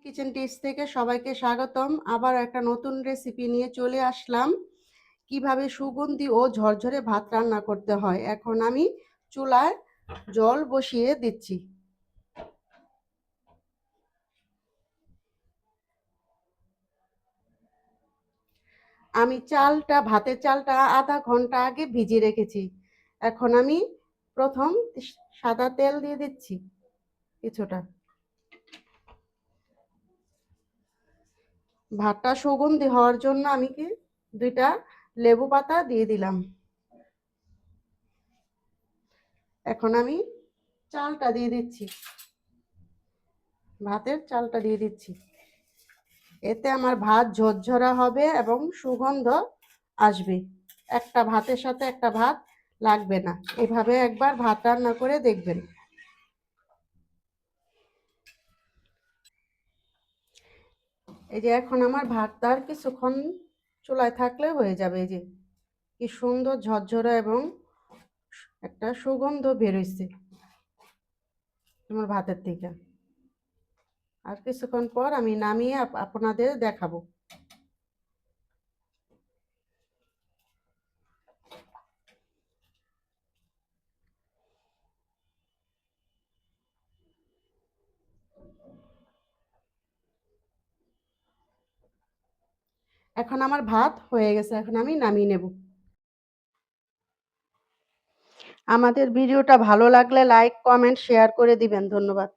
Kitchen tips থেকে সবাইকে স্বাগতম। আবার একটা নতুন রেসিপি নিয়ে চলে আসলাম। কিভাবে সুগন্ধি ও ঝরঝরে ভাত রান্না করতে হয়। এখন আমি চুলায় জল বসিয়ে দিচ্ছি। আমি ভাতের চালটা আধা ঘন্টা আগে ভিজিয়ে রেখেছি। এখন আমি প্রথম সাদা তেল দিয়ে দিচ্ছি কিছুটা। ভাতটা সুগন্ধি হওয়ার জন্য আমি দুইটা লেবু পাতা দিয়ে দিলাম। এখন আমি চালটা দিয়ে দিচ্ছি, ভাতের চালটা দিয়ে দিচ্ছি। এতে আমার ভাত ঝরঝরা হবে এবং সুগন্ধ আসবে। একটা ভাতের সাথে একটা ভাত লাগবে না। এভাবে একবার ভাত রান্না করে দেখবেন। এই যে এখন আমার ভাতটা আর কিছুক্ষণ চুলায় থাকলে হয়ে যাবে। এই যে কি সুন্দর ঝরঝরা এবং একটা সুগন্ধ বেরোইছে আমার ভাতের থেকে। আর কিছুক্ষণ পর আমি নামিয়ে আপনাদের দেখাবো। এখন আমার ভাত হয়ে গেছে, এখন আমি নামিয়ে নেব। আমাদের ভিডিওটা ভালো লাগলে লাইক, কমেন্ট, শেয়ার করে দিবেন। ধন্যবাদ।